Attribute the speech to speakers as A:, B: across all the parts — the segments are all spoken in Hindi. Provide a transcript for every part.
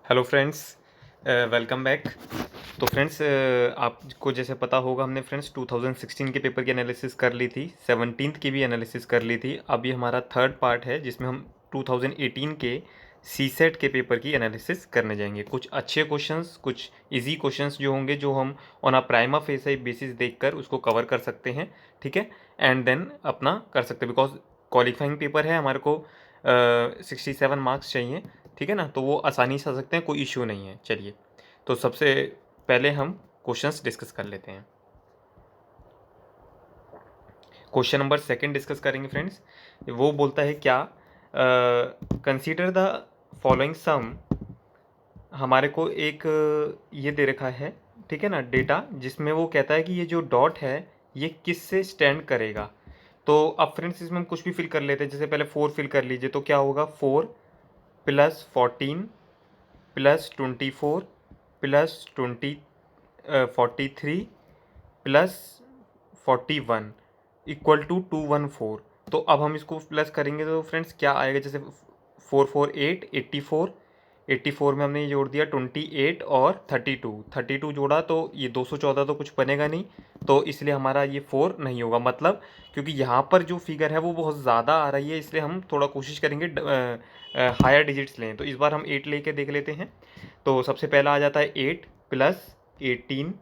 A: Hello friends, welcome back. तो फ्रेंड्स, आपको जैसे पता होगा हमने फ्रेंड्स 2016 के पेपर की एनालिसिस कर ली थी, 17th की भी एनालिसिस कर ली थी। अब ये हमारा थर्ड पार्ट है जिसमें हम 2018 के सी सेट के पेपर की एनालिसिस करने जाएंगे। कुछ अच्छे क्वेश्चंस, कुछ इजी क्वेश्चंस जो होंगे, जो हम on a prima facie basis देखकर उसको कवर कर सकते हैं, ठीक है। एंड देन अपना कर सकते हैं, बिकॉज क्वालिफाइंग पेपर है, हमारे को 67 मार्क्स चाहिए, ठीक है ना। तो वो आसानी से आ सकते हैं, कोई इश्यू नहीं है। चलिए, तो सबसे पहले हम क्वेश्चंस डिस्कस कर लेते हैं। क्वेश्चन नंबर सेकंड डिस्कस करेंगे फ्रेंड्स। वो बोलता है क्या, कंसीडर द फॉलोइंग सम। हमारे को एक ये दे रखा है, ठीक है ना, डेटा, जिसमें वो कहता है कि ये जो डॉट है ये किस से स्टैंड करेगा। तो अब फ्रेंड्स इसमें हम कुछ भी फिल कर लेते हैं। जैसे पहले 4 फिल कर लीजिए, तो क्या होगा, 4 plus 14 plus 24 plus 43 plus 41 equal to 214। तो अब हम इसको प्लस करेंगे तो फ्रेंड्स क्या आएगा, जैसे 448 84 में हमने ये जोड़ दिया 28 और 32 जोड़ा, तो ये 214 तो कुछ बनेगा नहीं, तो इसलिए हमारा ये 4 नहीं होगा। मतलब क्योंकि यहाँ पर जो फिगर है वो बहुत ज़्यादा आ रही है, इसलिए हम थोड़ा कोशिश करेंगे हायर डिजिट्स लें। तो इस बार हम 8 लेके देख लेते हैं। तो सबसे पहला आ जाता है 8 प्लस 18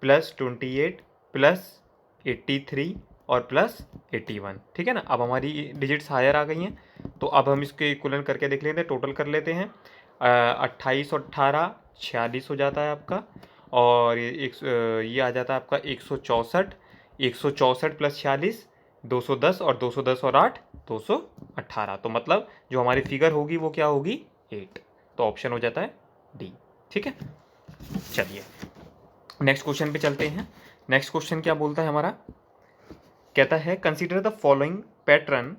A: प्लस 28 प्लस 83 और प्लस 81, ठीक है ना। अब हमारी डिजिट्स हायर आ गई हैं, तो अब हम इसके इक्वलेंट करके देख लेते हैं, टोटल कर लेते हैं। 28 और 18 46 हो जाता है आपका, और ये आ जाता है आपका 164। 164 प्लस 46 210, और 210 और 8 218। तो मतलब जो हमारी फिगर होगी वो क्या होगी, 8। तो ऑप्शन हो जाता है डी, ठीक है। चलिए नेक्स्ट क्वेश्चन पे चलते हैं। नेक्स्ट क्वेश्चन क्या बोलता है हमारा, कहता है consider the following pattern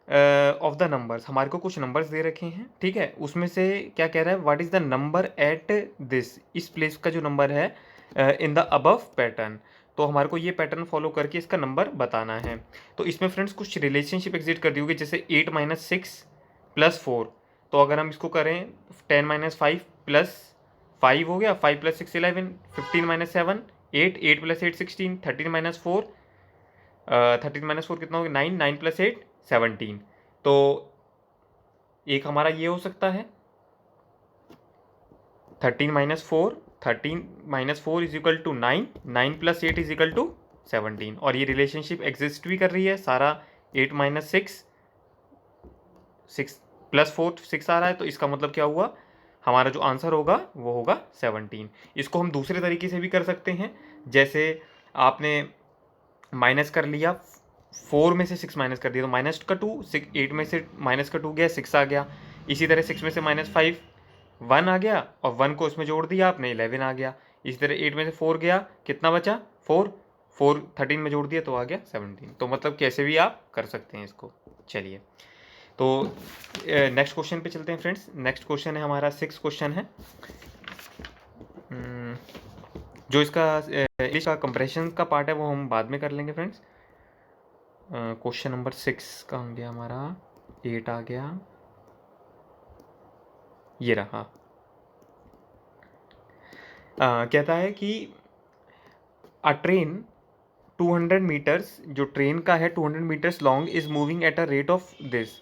A: of the numbers. हमारे को कुछ नंबर्स दे रखे हैं, ठीक है। उसमें से क्या कह रहा है, what is the number at this, इस प्लेस का जो नंबर है इन द अबव पैटर्न। तो हमारे को ये पैटर्न फॉलो करके इसका नंबर बताना है। तो इसमें फ्रेंड्स कुछ रिलेशनशिप एग्जिट कर दी होगी, जैसे 8 माइनस 6 प्लस 4। तो अगर हम इसको करें 10 माइनस 5 प्लस 5 हो गया, 5 plus 6 11, 15 minus 7 8, 8 plus 8 16, 13 minus 4 13 minus 4 कितना हो गया, 9, 9 प्लस 8 17। तो एक हमारा ये हो सकता है 13 minus 4 is equal to 9, 9 plus 8 is equal to 17, और ये रिलेशनशिप एग्जिस्ट भी कर रही है सारा। 8 माइनस 6 प्लस 4 6 आ रहा है, तो इसका मतलब क्या हुआ, हमारा जो आंसर होगा वो होगा 17। इसको हम दूसरे तरीके से भी कर सकते हैं, जैसे आपने माइनस कर लिया, 4 में से 6 माइनस कर दिया तो माइनस का 2, 8 में से माइनस का 2 गया, 6 आ गया। इसी तरह 6 में से माइनस 5 1 आ गया, और 1 को इसमें जोड़ दिया आपने, 11 आ गया। इसी तरह 8 में से 4 गया, कितना बचा 4, 4 13 में जोड़ दिया तो आ गया 17। तो मतलब कैसे भी आप कर सकते हैं इसको। चलिए, तो नेक्स्ट क्वेश्चन पे चलते हैं फ्रेंड्स। नेक्स्ट क्वेश्चन है हमारा 6 क्वेश्चन है, जो इसका इंग्लिश का कंप्रेशन का पार्ट है वो हम बाद में कर लेंगे फ्रेंड्स। क्वेश्चन नंबर 6 का हो गया हमारा, 8 आ गया, ये रहा। कहता है कि अ ट्रेन 200 मीटर्स, जो ट्रेन का है 200 metres long, is moving at a rate of this.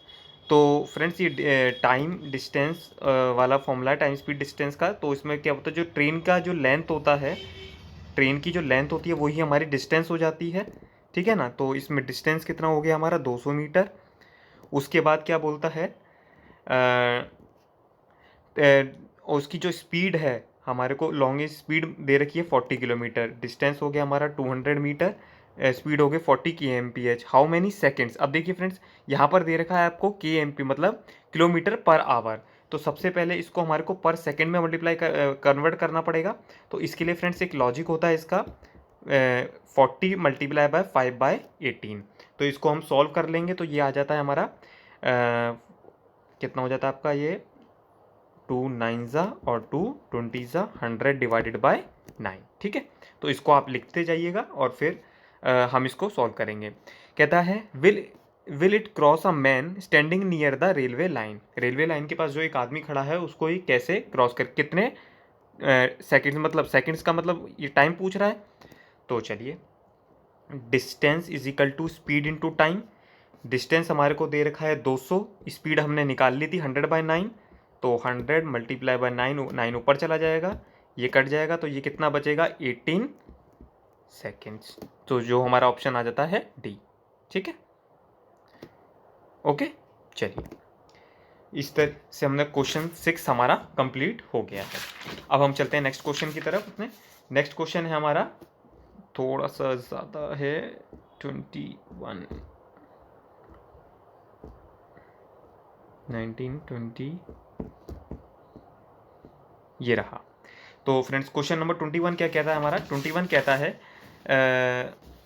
A: तो फ्रेंड्स ये टाइम डिस्टेंस वाला फॉर्मूला है, टाइम स्पीड डिस्टेंस का। तो इसमें क्या होता है, जो ट्रेन का जो लेंथ होता है, ट्रेन की जो लेंथ होती है वही हमारी डिस्टेंस हो जाती है, ठीक है ना। तो इसमें डिस्टेंस कितना हो गया हमारा, 200 मीटर। उसके बाद क्या बोलता है, और उसकी जो स्पीड है, हमारे को लॉन्गेस्ट स्पीड दे रखी है 40 किलोमीटर। डिस्टेंस हो गया हमारा 200 मीटर, स्पीड हो गई 40 kmph। How many seconds. अब देखिए फ्रेंड्स, यहाँ पर दे रखा है आपको kmp, मतलब किलोमीटर पर आवर। तो सबसे पहले इसको हमारे को पर सेकेंड में मल्टीप्लाई कन्वर्ट करना पड़ेगा। तो इसके लिए फ्रेंड्स एक लॉजिक होता है इसका, 40 मल्टीप्लाई बाय 5/18। तो इसको हम सॉल्व कर लेंगे, तो ये आ जाता है हमारा कितना हो जाता है आपका, ये 2 9 और 2 20 100 डिवाइडेड बाय 9, ठीक है। तो इसको आप लिखते जाइएगा और फिर हम इसको सॉल्व करेंगे। कहता है will will it cross a man standing near the railway line. Railway line के पास जो एक आदमी खड़ा है उसको ये कैसे क्रॉस कर, कितने सेकंड्स, मतलब सेकंड्स का मतलब ये टाइम पूछ रहा है। तो चलिए, distance is equal to speed into time. Distance हमारे को दे रखा है 200, स्पीड हमने निकाल ली थी 100/9, तो 100 मल्टीप्लाई बाय 9, 9 ऊपर चला जाएगा, ये कट जाएगा, तो ये कितना बचेगा 18 सेकेंड्स। तो जो हमारा ऑप्शन आ जाता है डी। ठीक है, ओके। चलिए, इस तरह से हमने क्वेश्चन 6 हमारा कंप्लीट हो गया है। अब हम चलते हैं नेक्स्ट क्वेश्चन की तरफ अपने। नेक्स्ट क्वेश्चन है हमारा थोड़ा सा ज़्यादा है, 21, 19, 20, ये रहा। तो फ्रेंड्स क्वेश्चन नंबर 21 क्या कहता है हमारा? 21 कहता है,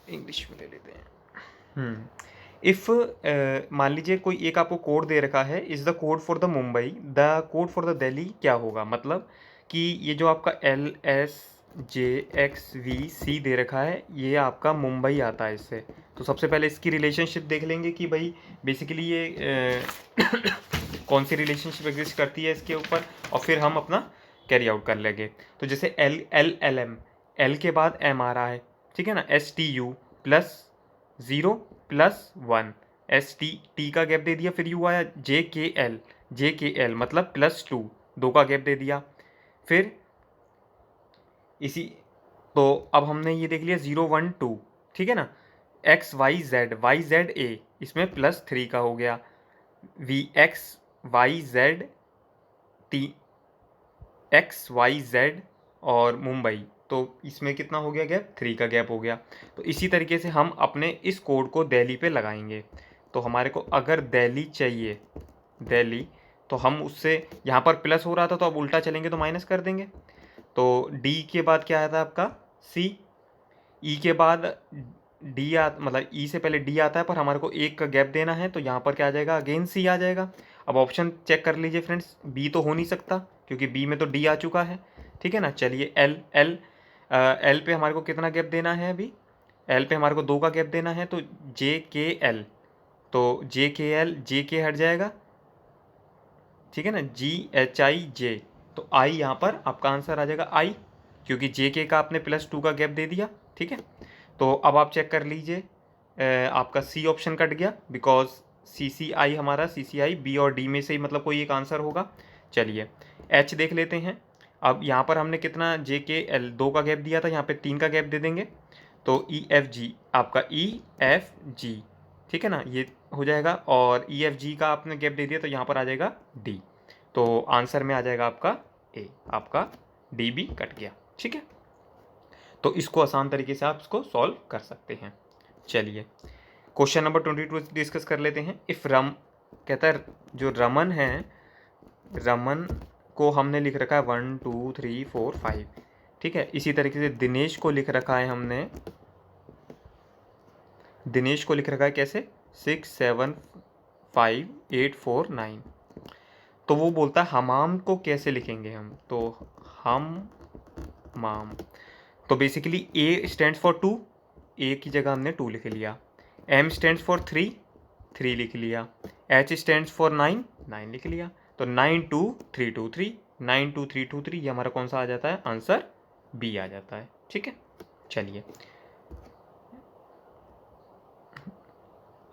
A: इंग्लिश में ले लेते हैं। इफ़ मान लीजिए कोई एक आपको कोड दे रखा है, is the code for the Mumbai, the code for the Delhi क्या होगा? मतलब कि ये जो आपका LSJXVC दे रखा है, ये आपका मुंबई आता है इससे। तो सबसे पहले इसकी रिलेशनशिप देख लेंगे कि भाई बेसिकली ये कौन सी रिलेशनशिप एग्जिस्ट करती है इसके ऊपर, और फिर हम अपना कैरी आउट कर लेंगे। तो जैसे LLM, L के बाद M आ रहा है, ठीक है ना, STU प्लस 0 प्लस 1, ST का गैप दे दिया, फिर U आया, JKL मतलब +2, 2 का गैप दे दिया, फिर इसी, तो अब हमने ये देख लिया 0 1 2, ठीक है ना, YZ इसमें +3 का हो गया, XYZ और मुंबई, तो इसमें कितना हो गया गैप? 3 का गैप हो गया। तो इसी तरीके से हम अपने इस कोड को दिल्ली पे लगाएंगे। तो हमारे को अगर दिल्ली चाहिए, दिल्ली, तो हम उससे, यहाँ पर प्लस हो रहा था तो अब उल्टा चलेंगे तो माइनस कर देंगे। तो डी के बाद क्या आता है आपका? सी। ई के बाद डी मतलब ई से पहले डी आता है, पर हमारे को एक का गैप देना है, तो यहाँ पर क्या आ जाएगा? अगेन सी आ जाएगा। अब ऑप्शन चेक कर लीजिए फ्रेंड्स, बी तो हो नहीं सकता क्योंकि बी में तो डी आ चुका है, ठीक है ना। चलिए, एल एल एल पे हमारे को कितना गैप देना है? अभी एल पे हमारे को 2 का गैप देना है, तो JKL, तो जे के हट जाएगा, ठीक है ना, GHIJ, तो आई यहाँ पर आपका आंसर आ जाएगा आई, क्योंकि JK का आपने +2 का गैप दे दिया, ठीक है। तो अब आप चेक कर लीजिए, आपका सी ऑप्शन कट गया, बिकॉज CCI हमारा, CCI बी और डी में से ही मतलब कोई एक आंसर होगा। चलिए, एच देख लेते हैं। अब यहाँ पर हमने कितना JKL 2 का गैप दिया था, यहाँ पे 3 का गैप दे देंगे, तो EFG आपका EFG, ठीक है ना, ये हो जाएगा, और EFG का आपने गैप दे दिया तो यहाँ पर आ जाएगा डी। तो आंसर में आ जाएगा आपका ए, आपका डी भी कट गया, ठीक है। तो इसको आसान तरीके से आप इसको सॉल्व कर सकते हैं। चलिए, क्वेश्चन नंबर 22 डिस्कस कर लेते हैं। इफ़ रम, कहता है जो रमन है, रमन को हमने लिख रखा है 1 2 3 4 5, ठीक है। इसी तरीके से दिनेश को लिख रखा है हमने, दिनेश को लिख रखा है कैसे? 6 7 5 8 4 9। तो वो बोलता है हमाम को कैसे लिखेंगे हम? तो हम माम, तो बेसिकली ए स्टैंड्स फॉर 2, ए की जगह हमने 2 लिख लिया। एम स्टैंड्स फॉर 3, 3 लिख लिया। एच स्टैंड्स फॉर 9, 9 लिख लिया। तो 9 2 3 2 3, 9 2 3 2 3, ये हमारा कौन सा आ जाता है? आंसर बी आ जाता है, ठीक है। चलिए,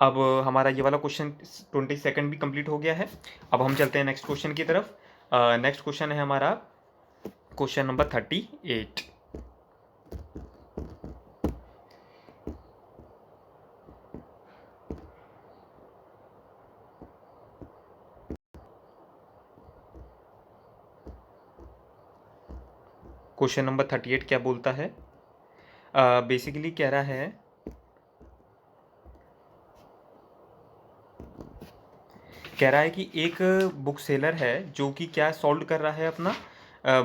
A: अब हमारा ये वाला क्वेश्चन 22 भी कंप्लीट हो गया है। अब हम चलते हैं नेक्स्ट क्वेश्चन की तरफ। नेक्स्ट क्वेश्चन है हमारा क्वेश्चन नंबर 38। क्वेश्चन नंबर 38 क्या बोलता है? बेसिकली कह रहा है, कि एक बुक सेलर है जो कि क्या सोल्ड कर रहा है अपना,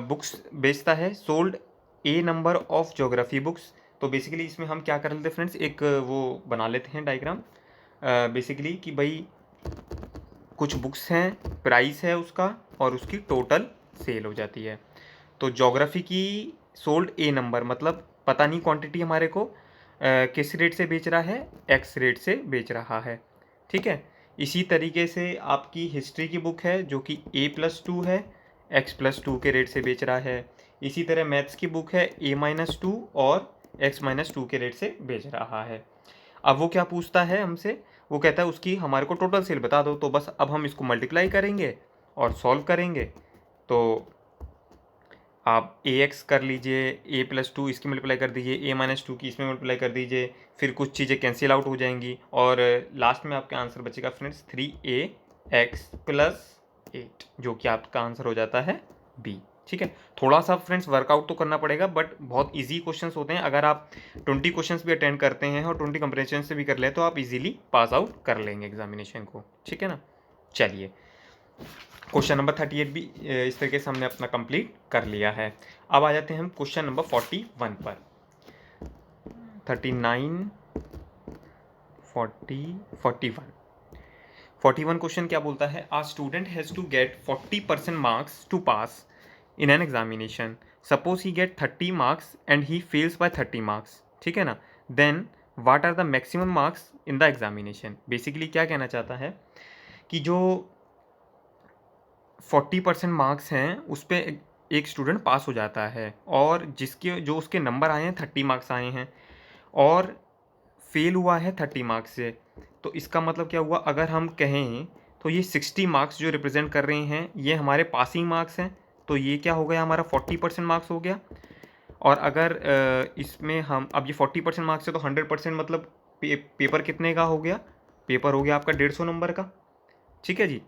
A: बुक्स बेचता है, sold A number of geography books. तो बेसिकली इसमें हम क्या कर लेते हैं फ्रेंड्स, एक वो बना लेते हैं डायग्राम, बेसिकली कि भाई कुछ बुक्स हैं, प्राइस है उसका, और उसकी टोटल सेल हो जाती है। तो ज्योग्राफी की सोल्ड ए नंबर, मतलब पता नहीं क्वांटिटी हमारे को किस रेट से बेच रहा है, एक्स रेट से बेच रहा है, ठीक है। इसी तरीके से आपकी हिस्ट्री की बुक है जो कि A+2 है, X+2 के रेट से बेच रहा है। इसी तरह मैथ्स की बुक है A-2 और X-2 के रेट से बेच रहा है। अब वो क्या पूछता है हमसे, वो कहता है उसकी हमारे को टोटल सेल बता दो। तो बस अब हम इसको मल्टीप्लाई करेंगे और सॉल्व करेंगे। तो आप AX कर लीजिए, A+2 इसकी मल्टीप्लाई कर दीजिए, A-2 की इसमें मल्टीप्लाई कर दीजिए, फिर कुछ चीज़ें कैंसिल आउट हो जाएंगी और लास्ट में आपका आंसर बचेगा फ्रेंड्स 3AX+8, जो कि आपका आंसर हो जाता है B। ठीक है, थोड़ा सा फ्रेंड्स वर्कआउट तो करना पड़ेगा, बट बहुत इजी क्वेश्चंस होते हैं। अगर आप 20 क्वेश्चंस भी अटेंड करते हैं और 20 कंपेरिजन से भी कर ले तो आप इजीली पास आउट कर लेंगे एग्जामिनेशन को। ठीक है ना। चलिए, क्वेश्चन नंबर 38 भी इस तरीके से हमने अपना कंप्लीट कर लिया है। अब आ जाते हैं हम क्वेश्चन नंबर 41 पर। 39, 40, 41। 41 क्वेश्चन क्या बोलता है, a student has to get 40% marks to pass in an examination. Suppose he get 30 marks and he fails by 30 marks. ठीक है ना। Then what are the maximum marks in the examination. Basically क्या कहना चाहता है कि जो 40% मार्क्स हैं उस पर एक स्टूडेंट पास हो जाता है और जिसके जो उसके नंबर आए हैं 30 मार्क्स आए हैं और फेल हुआ है 30 मार्क्स से। तो इसका मतलब क्या हुआ, अगर हम कहें तो ये 60 मार्क्स जो रिप्रेजेंट कर रहे हैं ये हमारे पासिंग मार्क्स हैं। तो ये क्या हो गया, हमारा 40% मार्क्स हो गया। और अगर इसमें हम अब ये 40% मार्क्स है तो 100% मतलब पेपर कितने का हो गया, पेपर हो गया आपका 150 नंबर का। ठीक है जी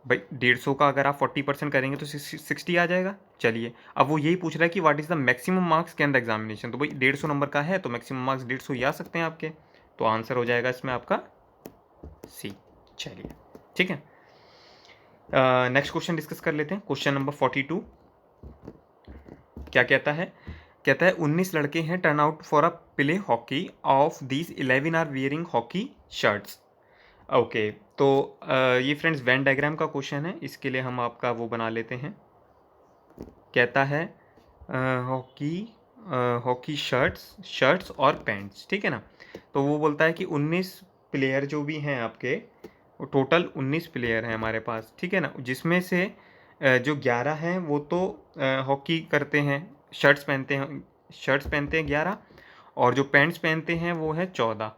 A: भाई, 150 का अगर आप 40% करेंगे तो 60 आ जाएगा। चलिए, अब वो यही पूछ रहा है कि what is the maximum marks can the examination. तो भाई 150 नंबर का है तो मैक्सिमम मार्क्स 150 ही आ सकते हैं आपके। तो आंसर हो जाएगा इसमें आपका सी। चलिए ठीक है, नेक्स्ट क्वेश्चन डिस्कस कर लेते हैं। क्वेश्चन नंबर 42 क्या कहता है, कहता है 19 लड़के हैं turn out for a play hockey, of these 11 are wearing hockey shirts. Okay, तो ये फ्रेंड्स वेन डायग्राम का क्वेश्चन है, इसके लिए हम आपका वो बना लेते हैं। कहता है हॉकी हॉकी शर्ट्स और पैंट्स। ठीक है ना। तो वो बोलता है कि 19 प्लेयर जो भी हैं आपके, वो टोटल 19 प्लेयर हैं हमारे पास। ठीक है ना, जिसमें से जो 11 हैं वो तो हॉकी करते हैं, शर्ट्स पहनते हैं 11, और जो पैंट्स पहनते हैं वो है 14।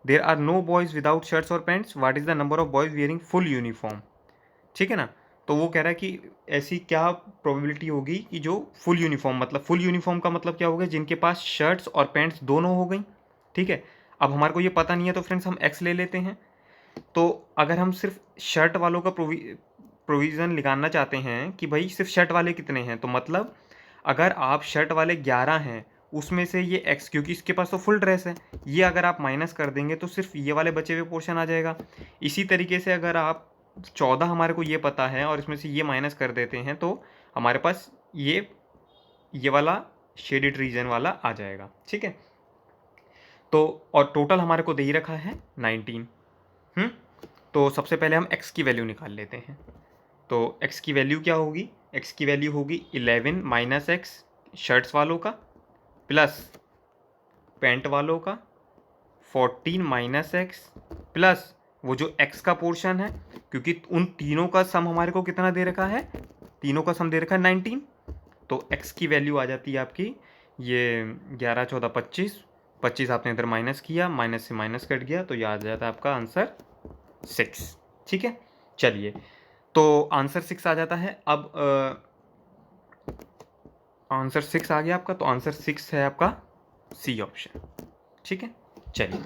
A: There are no boys without shirts और pants, what is the number of boys wearing full uniform. ठीक है ना। तो वो कह रहा है कि ऐसी क्या प्रोबेबिलिटी होगी कि जो फुल यूनिफॉर्म, मतलब फुल यूनिफॉर्म का मतलब क्या होगा, जिनके पास शर्ट्स और पैंट्स दोनों हो गई। ठीक है, अब हमारे को ये पता नहीं है तो फ्रेंड्स हम एक्स ले लेते हैं। तो अगर हम सिर्फ शर्ट वालों का प्रोविज़न निकालना चाहते हैं कि भाई सिर्फ शर्ट वाले कितने हैं, तो मतलब अगर आप शर्ट वाले 11 हैं उसमें से ये एक्स, क्योंकि इसके पास तो फुल ड्रेस है, ये अगर आप माइनस कर देंगे तो सिर्फ ये वाले बचे हुए पोर्शन आ जाएगा। इसी तरीके से अगर आप 14 हमारे को ये पता है और इसमें से ये माइनस कर देते हैं तो हमारे पास ये वाला शेडेड रीजन वाला आ जाएगा। ठीक है, तो और टोटल हमारे को दे ही रखा है 19। तो सबसे पहले हम x की वैल्यू निकाल लेते हैं। तो x की वैल्यू क्या होगी, x की वैल्यू होगी 11 माइनस एक्स शर्ट्स वालों का प्लस पैंट वालों का, 14 माइनस एक्स प्लस वो जो x का पोर्शन है, क्योंकि उन तीनों का सम हमारे को कितना दे रखा है, तीनों का सम दे रखा है 19। तो x की वैल्यू आ जाती है आपकी ये 11, 14, 25, 25 आपने इधर माइनस किया, माइनस से माइनस कट गया तो ये आ जाता है आपका आंसर 6। ठीक है, चलिए, तो आंसर 6 आ जाता है। अब आंसर 6 आ गया आपका, तो आंसर 6 है आपका सी ऑप्शन। ठीक है, चलिए,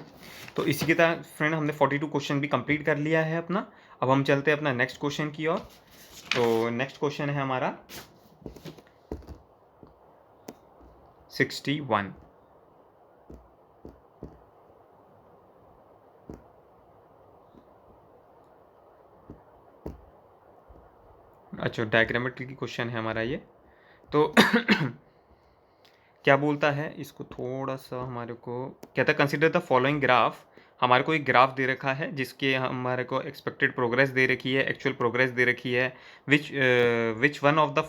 A: तो इसी के तरह फ्रेंड हमने 42 क्वेश्चन भी कंप्लीट कर लिया है अपना। अब हम चलते हैं अपना नेक्स्ट क्वेश्चन की ओर। तो नेक्स्ट क्वेश्चन है हमारा 61। अच्छा, डायग्रामेट्रिक क्वेश्चन है हमारा ये। तो क्या बोलता है, इसको थोड़ा सा हमारे को कहता है कंसिडर द फॉलोइंग ग्राफ। हमारे को एक ग्राफ दे रखा है जिसके हमारे को एक्सपेक्टेड प्रोग्रेस दे रखी है, एक्चुअल प्रोग्रेस दे रखी है। Which one of the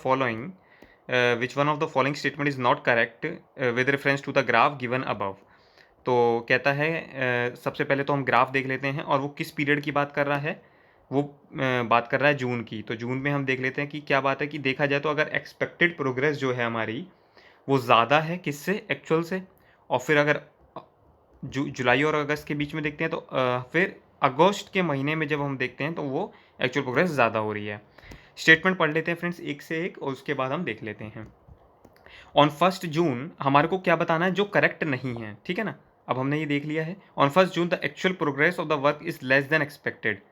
A: following statement is not correct with reference to the graph given above. तो कहता है सबसे पहले तो हम ग्राफ देख लेते हैं और वो किस पीरियड की बात कर रहा है, वो बात कर रहा है जून की। तो जून में हम देख लेते हैं कि क्या बात है कि देखा जाए तो अगर एक्सपेक्टेड प्रोग्रेस जो है हमारी वो ज़्यादा है किससे, एक्चुअल से। और फिर अगर जुलाई और अगस्त के बीच में देखते हैं तो फिर अगस्त के महीने में जब हम देखते हैं तो वो एक्चुअल प्रोग्रेस ज़्यादा हो रही है। स्टेटमेंट पढ़ लेते हैं फ्रेंड्स एक से एक और उसके बाद हम देख लेते हैं। ऑन 1 जून हमारे को क्या बताना है, जो करेक्ट नहीं है, ठीक है ना। अब हमने ये देख लिया है, on 1 June the actual progress of the work is less than expected.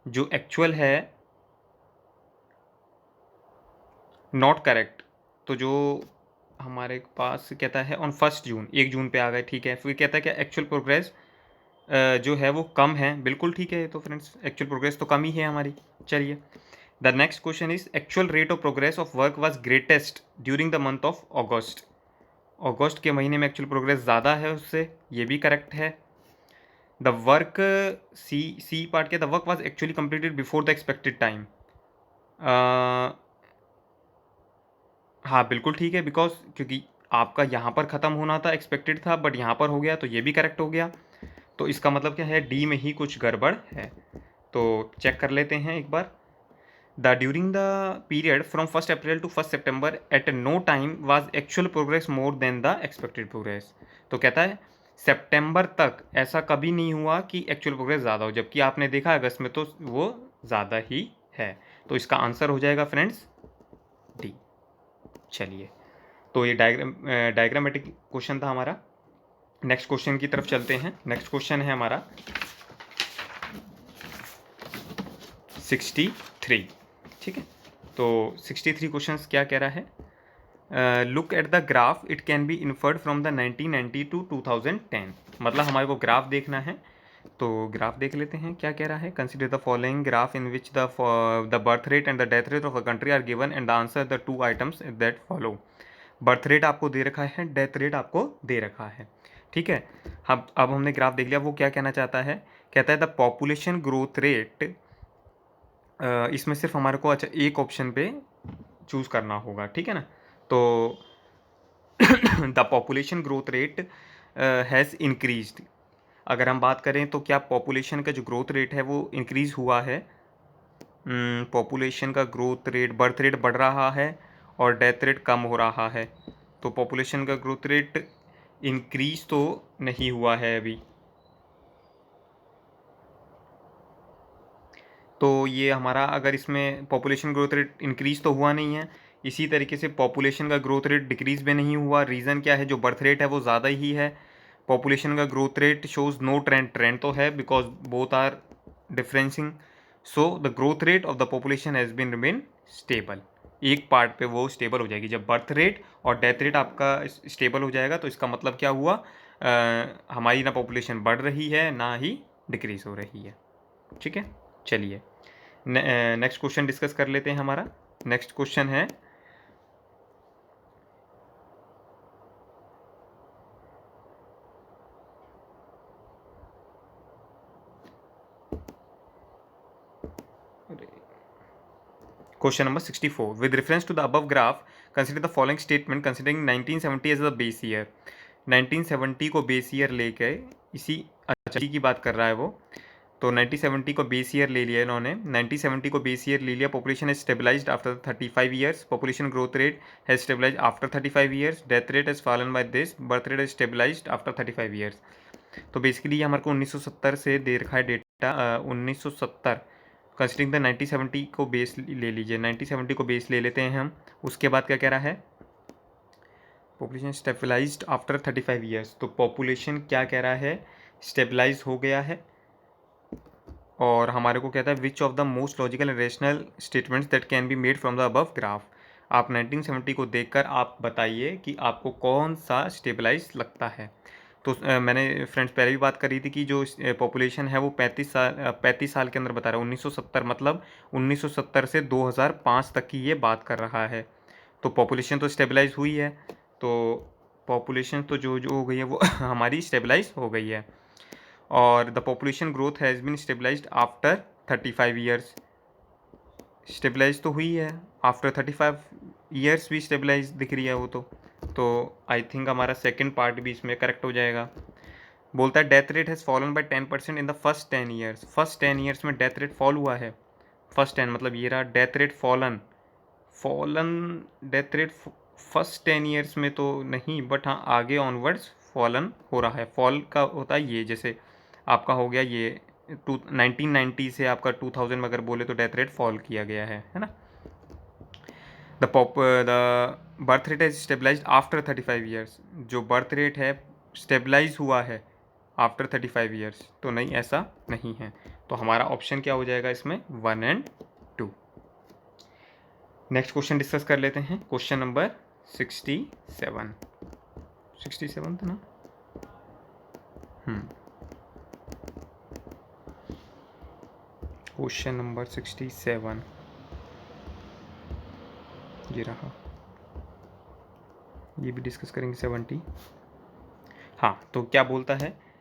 A: जो एक्चुअल है नॉट करेक्ट। तो जो हमारे पास कहता है ऑन 1 जून, 1 जून पे आ गए, ठीक है। फिर कहता है कि एक्चुअल प्रोग्रेस जो है वो कम है, बिल्कुल ठीक है। तो फ्रेंड्स एक्चुअल प्रोग्रेस तो कम ही है हमारी। चलिए, the next question is actual rate of progress of work was greatest during the month of August. अगस्त के महीने में एक्चुअल प्रोग्रेस ज़्यादा है उससे, ये भी करेक्ट है। द वर्क, सी पार्ट के, the work was actually completed before the expected time. हाँ बिल्कुल ठीक है, बिकॉज क्योंकि आपका यहाँ पर ख़त्म होना था, एक्सपेक्टेड था, बट यहाँ पर हो गया, तो ये भी करेक्ट हो गया। तो इसका मतलब क्या है, डी में ही कुछ गड़बड़ है। तो चेक कर लेते हैं एक बार। The during the period from 1 April to 1 September at no time was actual progress more than the expected progress. तो कहता है सितंबर तक ऐसा कभी नहीं हुआ कि एक्चुअल प्रोग्रेस ज़्यादा हो, जबकि आपने देखा अगस्त में तो वो ज़्यादा ही है। तो इसका आंसर हो जाएगा फ्रेंड्स डी। चलिए, तो ये डायग्रामेटिक क्वेश्चन था हमारा। नेक्स्ट क्वेश्चन की तरफ चलते हैं। नेक्स्ट क्वेश्चन है हमारा 63, ठीक है। तो 63 क्वेश्चन क्या कह रहा है, look at the graph, it can be inferred from the 1990 to 2010। मतलब हमारे को ग्राफ देखना है, तो ग्राफ देख लेते हैं क्या कह रहा है। Consider the following graph in which the birth rate and the death rate of a country are given and the answer the 2 items that follow. Birth rate आपको दे रखा है, डेथ रेट आपको दे रखा है, ठीक है। अब हमने ग्राफ देख लिया, वो क्या कहना चाहता है। कहता है द पॉपुलेशन ग्रोथ रेट, इसमें सिर्फ हमारे को अच्छा एक ऑप्शन पे चूज़ करना होगा, ठीक है ना। तो the population growth rate has increased. अगर हम बात करें तो क्या पॉपुलेशन का जो ग्रोथ रेट है वो इंक्रीज़ हुआ है। पॉपुलेशन का ग्रोथ रेट, बर्थ रेट बढ़ रहा है और डेथ रेट कम हो रहा है। तो पॉपुलेशन का ग्रोथ रेट इंक्रीज तो नहीं हुआ है अभी। तो ये हमारा, अगर इसमें पॉपुलेशन ग्रोथ रेट इंक्रीज तो हुआ नहीं है, इसी तरीके से पॉपुलेशन का ग्रोथ रेट डिक्रीज भी नहीं हुआ। रीज़न क्या है, जो बर्थ रेट है वो ज़्यादा ही है। पॉपुलेशन का growth rate shows no trend, trend तो है because both are differencing. So the growth rate of the population has been remain stable. एक पार्ट पे वो स्टेबल हो जाएगी। जब बर्थ रेट और डेथ रेट आपका स्टेबल हो जाएगा तो इसका मतलब क्या हुआ, हमारी ना पॉपुलेशन बढ़ रही है ना ही डिक्रीज हो रही है, ठीक है। चलिए, नेक्स्ट क्वेश्चन डिस्कस कर लेते हैं हमारा। नेक्स्ट क्वेश्चन है question number 64। With reference to the above graph consider the following statement considering 1970 as the base year. 1970 को बेस ईयर लेके इसी अच्छा की बात कर रहा है वो। तो 1970 को बेस ईयर ले लिया इन्होंने। 1970 को बेस ईयर ले लिया। Population has stabilised after 35 years. Population growth rate has stabilised after 35 years. Death rate has fallen by this. Birth rate has stabilised after 35 years. तो बेसिकली ये हमारे को 1970 से दे रखा है डेटा। 1970 कंसिडरिंग द 1970 को बेस ले लीजिए। 1970 को बेस ले लेते हैं हम। उसके बाद क्या कह रहा है, पॉपुलेशन स्टेबलाइज्ड आफ्टर 35 ईयर्स। तो पॉपुलेशन क्या कह रहा है, स्टेबलाइज हो गया है। और हमारे को कहता है विच of the most logical and rational statements that can be made from the above graph. आप 1970 को देखकर आप बताइए कि आपको कौन सा स्टेबलाइज लगता है। तो मैंने फ्रेंड्स पहले भी बात करी थी कि जो पॉपुलेशन है वो 35 साल के अंदर बता रहा है। 1970 मतलब 1970 से 2005 तक की ये बात कर रहा है। तो पॉपुलेशन तो स्टेबलाइज हुई है। तो पॉपुलेशन तो जो जो हो गई है वो हमारी स्टेबलाइज हो गई है। और the population growth has been stabilised after 35 years. Stabilise तो हुई है, आफ्टर 35 ईयर्स भी स्टेबलाइज दिख रही है वो तो। तो आई थिंक हमारा सेकंड पार्ट भी इसमें करेक्ट हो जाएगा। बोलता है death rate has fallen bye 10% in the first 10 years. First 10 years में डेथ रेट फॉल हुआ है। फर्स्ट 10 मतलब ये रहा death rate fallen. Death rate first 10 years में तो नहीं, बट हाँ आगे ऑनवर्ड्स फॉलन हो रहा है। फॉल का होता है ये, जैसे आपका हो गया ये 1990 से आपका 2000 में अगर बोले तो डेथ रेट फॉल किया गया है ना। The birth rate is stabilise after 35 years. जो बर्थ रेट है स्टेबलाइज हुआ है आफ्टर 35 ईयर्स, तो नहीं, ऐसा नहीं है। तो हमारा ऑप्शन क्या हो जाएगा इसमें, 1 और 2। नेक्स्ट क्वेश्चन डिस्कस कर लेते हैं। क्वेश्चन नंबर 67 था ना। क्वेश्चन नंबर 67 ये रहा, ये भी डिस्कस करेंगे। 70। हाँ, तो क्या बोलता है,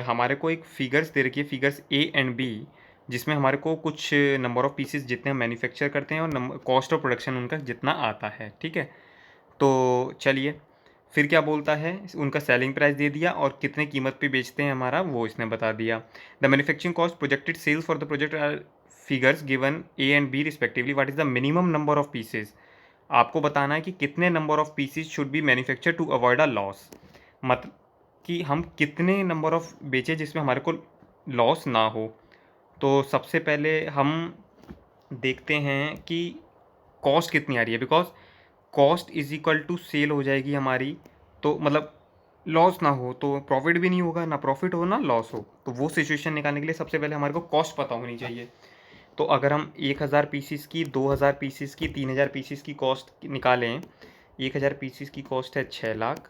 A: हमारे को एक फिगर्स दे रखी है, फिगर्स ए एंड बी, जिसमें हमारे को कुछ नंबर ऑफ़ पीसेस जितने हम मैन्युफैक्चर करते हैं और नंबर कॉस्ट ऑफ प्रोडक्शन उनका जितना आता है, ठीक है। तो चलिए फिर क्या बोलता है, उनका सेलिंग प्राइस दे दिया और कितने कीमत पे बेचते हैं हमारा वो इसने बता दिया। The manufacturing cost projected sales for the project are figures given A and B respectively. What is the minimum number of pieces. आपको बताना है कि कितने number of pieces should be manufacture to avoid a loss. मतलब कि हम कितने नंबर ऑफ बेचे जिसमें हमारे को लॉस ना हो। तो सबसे पहले हम देखते हैं कि कॉस्ट कितनी आ रही है, because cost is equal to sale हो जाएगी हमारी। तो मतलब लॉस ना हो तो प्रॉफिट भी नहीं होगा, ना प्रॉफिट हो ना लॉस हो। तो वो सिचुएशन निकालने के लिए सबसे पहले हमारे को कॉस्ट पता होनी चाहिए। तो अगर हम 1000 पीसीस की, 2000 पीसीस की, 3000 पीसीस की कॉस्ट निकालें, 1000 पीसीस की कॉस्ट है 6 लाख,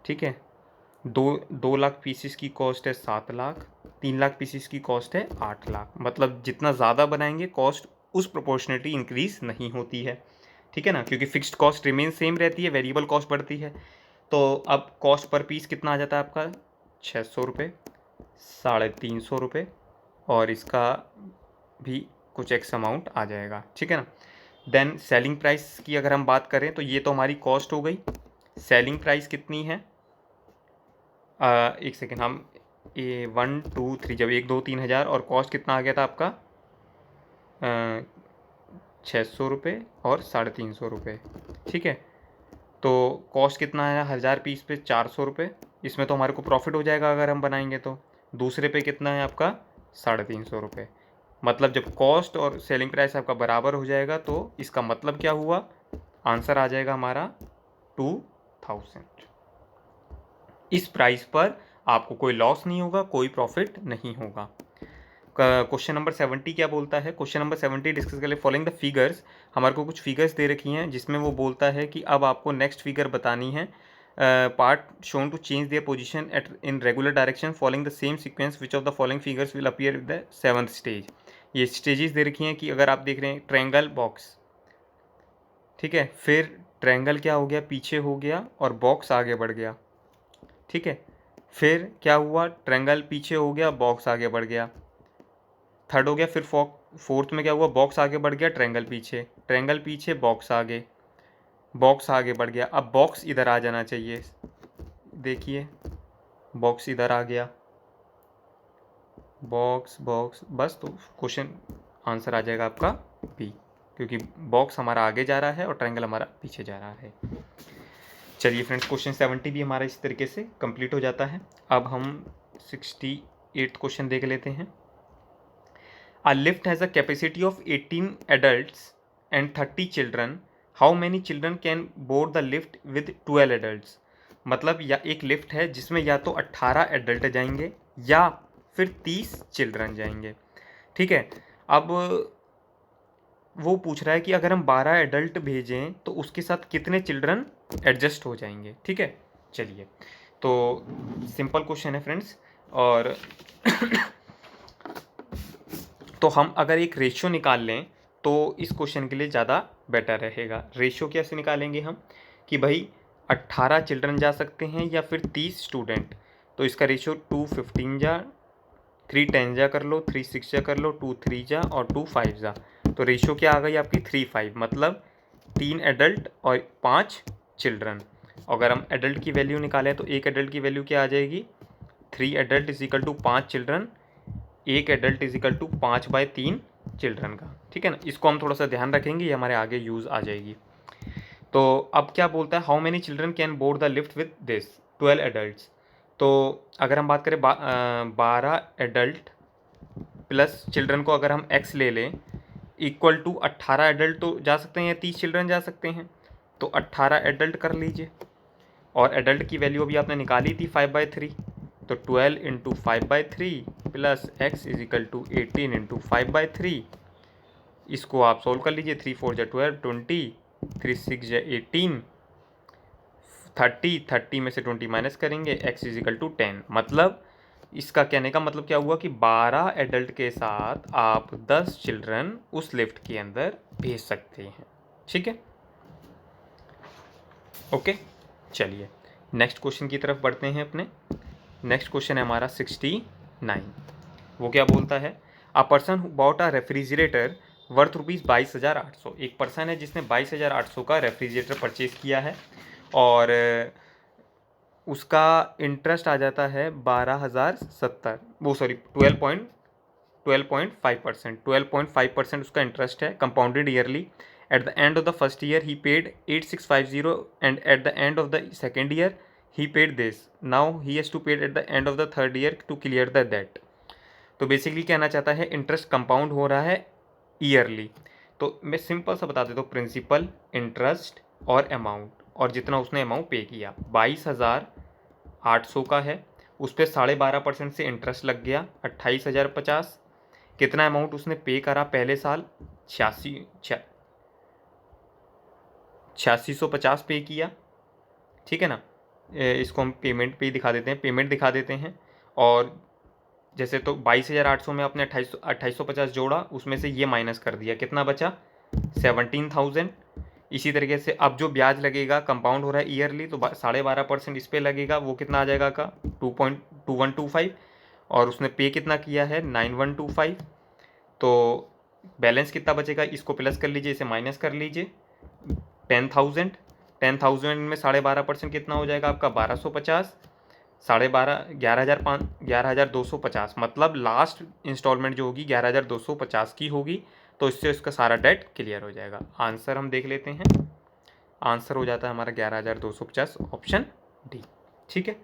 A: ठीक है। 2 लाख पीसीस की कॉस्ट है 7 लाख, 3 लाख पीसीस की कॉस्ट है 8 लाख। मतलब जितना ज़्यादा बनाएंगे कॉस्ट उस प्रोपोर्शनेटली इंक्रीज नहीं होती है, ठीक है ना, क्योंकि फिक्स्ड कॉस्ट रिमेन सेम रहती है, वेरिएबल कॉस्ट बढ़ती है। तो अब कॉस्ट पर पीस कितना आ जाता है आपका, 600 रुपये, 350 रुपये, और इसका भी कुछ एक्स अमाउंट आ जाएगा, ठीक है ना। देन सेलिंग प्राइस की अगर हम बात करें तो ये तो हमारी कॉस्ट हो गई। सेलिंग प्राइस कितनी है, एक सेकेंड, हम 1 2 3, जब 1 2 3 हज़ार और कॉस्ट कितना आ गया था आपका 600 रुपये और 350 रुपये, ठीक है। तो कॉस्ट कितना आया 1000 पीस पे 400 रुपये। इसमें तो हमारे को प्रॉफिट हो जाएगा अगर हम बनाएंगे तो। दूसरे पे कितना है आपका 350 रुपये। मतलब जब कॉस्ट और सेलिंग प्राइस आपका बराबर हो जाएगा तो इसका मतलब क्या हुआ, आंसर आ जाएगा हमारा 2000। इस प्राइस पर आपको कोई लॉस नहीं होगा, कोई प्रॉफिट नहीं होगा। क्वेश्चन नंबर 70 क्या बोलता है, क्वेश्चन नंबर 70 डिस्कस कर ले। फॉलोइंग द फिगर्स, हमारे को कुछ फिगर्स दे रखी हैं जिसमें वो बोलता है कि अब आपको नेक्स्ट फिगर बतानी है। Part shown to change their position at in regular direction following the same sequence, which of the following figures will appear with the 7th stage. ये स्टेजेस दे रखी हैं कि अगर आप देख रहे हैं ट्रायंगल बॉक्स, ठीक है, फिर ट्रायंगल क्या हो गया, पीछे हो गया और बॉक्स आगे बढ़ गया, ठीक है। फिर क्या हुआ, ट्रायंगल पीछे हो गया, बॉक्स आगे बढ़ गया, थर्ड हो गया। फिर फोर्थ में क्या हुआ, बॉक्स आगे बढ़ गया, ट्रायंगल पीछे, बॉक्स आगे, बॉक्स आगे बढ़ गया। अब बॉक्स इधर आ जाना चाहिए, देखिए बॉक्स इधर आ गया, बॉक्स बॉक्स, बस। तो क्वेश्चन आंसर आ जाएगा आपका बी, क्योंकि बॉक्स हमारा आगे जा रहा है और ट्रायंगल हमारा पीछे जा रहा है। चलिए फ्रेंड्स, क्वेश्चन 70 भी हमारा इस तरीके से कंप्लीट हो जाता है। अब हम 68 क्वेश्चन देख लेते हैं। A lift has a capacity of 18 adults and 30 children. How many children can board the lift with 12 adults? मतलब या एक लिफ्ट है जिसमें या तो 18 एडल्ट जाएंगे या फिर 30 चिल्ड्रन जाएंगे, ठीक है। अब वो पूछ रहा है कि अगर हम 12 एडल्ट भेजें तो उसके साथ कितने चिल्ड्रन एडजस्ट हो जाएंगे, ठीक है। चलिए, तो सिंपल क्वेश्चन है फ्रेंड्स, और तो हम अगर एक रेशियो निकाल लें तो इस क्वेश्चन के लिए ज़्यादा बेटर रहेगा। रेशियो कैसे निकालेंगे हम, कि भाई 18 चिल्ड्रन जा सकते हैं या फिर 30 स्टूडेंट। तो इसका रेशियो 2 15 जा, 3 10 जा कर लो, 3 6 जा कर लो, 2 3 जा और 2 5 जा। तो रेशियो क्या आ गई आपकी 3 5, मतलब 3 एडल्ट और 5 चिल्ड्रन। अगर हम एडल्ट की वैल्यू निकालें तो एक एडल्ट की वैल्यू क्या आ जाएगी, 3 adult is equal to 5 children, एक adult is equal to 5/3 children का। ठीक है ना, इसको हम थोड़ा सा ध्यान रखेंगे, ये हमारे आगे यूज़ आ जाएगी। तो अब क्या बोलता है, how many children can board the lift with this 12 adults. तो अगर हम बात करें 12 एडल्ट प्लस चिल्ड्रन को अगर हम x ले लें इक्वल टू 18 एडल्ट तो जा सकते हैं या 30 चिल्ड्रन जा सकते हैं, तो 18 एडल्ट कर लीजिए। और एडल्ट की वैल्यू अभी आपने निकाली थी 5/3, तो 12 into 5/3 plus x is equal to 18 into 5/3। इसको आप सोल्व कर लीजिए, 3 4 जा 12, 20, 3 6 जा 18, 30 में से 20 माइनस करेंगे, x इज इक्वल टू 10। मतलब इसका कहने का मतलब क्या हुआ कि 12 एडल्ट के साथ आप 10 चिल्ड्रन उस लिफ्ट के अंदर भेज सकते हैं। ठीक है, ओके। चलिए नेक्स्ट क्वेश्चन की तरफ बढ़ते हैं अपने। नेक्स्ट क्वेश्चन है हमारा 69। वो क्या बोलता है, a person who bought a refrigerator worth ₹22,800। एक पर्सन है जिसने 22,800 का रेफ्रिजरेटर परचेज किया है और उसका इंटरेस्ट आ जाता है 12,070, वो सॉरी 12.5%। 12.5% उसका इंटरेस्ट है, compounded yearly. At the end of the first year he paid 8650 and at the end of the second year he paid this. Now he has to paid at the end of the third year to clear the debt. तो बेसिकली कहना चाहता है इंटरेस्ट कंपाउंड हो रहा है ईयरली। तो मैं सिंपल सा बता देता हूँ, प्रिंसिपल, इंटरेस्ट और अमाउंट, और जितना उसने अमाउंट पे किया 22,800 का है, उस पर 12.5% से इंटरेस्ट लग गया 28,050। कितना अमाउंट उसने पे करा पहले साल, 8650 पे किया। ठीक है ना, इसको हम पेमेंट पे ही दिखा देते हैं, पेमेंट दिखा देते हैं। और जैसे तो 22,800 में आपने 2850 जोड़ा, उसमें से ये माइनस कर दिया, कितना बचा 17,000। इसी तरीके से अब जो ब्याज लगेगा कंपाउंड हो रहा है ईयरली, तो 12.5% इस पर लगेगा, वो कितना आ जाएगा का 2.2125। और उसने पे कितना किया है 9125। तो बैलेंस कितना बचेगा, इसको प्लस कर लीजिए, इसे माइनस कर लीजिए, 10,000। 10,000 में 12.5% कितना हो जाएगा आपका 1250, 11,250। मतलब लास्ट इंस्टॉलमेंट जो होगी 11,250 की होगी, तो इससे उसका सारा डेट क्लियर हो जाएगा। आंसर हम देख लेते हैं, आंसर हो जाता है हमारा 11,250, ऑप्शन डी। ठीक है,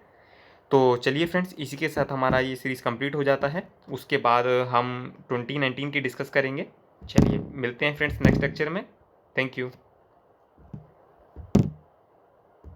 A: तो चलिए फ्रेंड्स, इसी के साथ हमारा ये सीरीज़ कंप्लीट हो जाता है। उसके बाद हम 2019 की डिस्कस करेंगे। चलिए मिलते हैं फ्रेंड्स नेक्स्ट लेक्चर में। Thank you.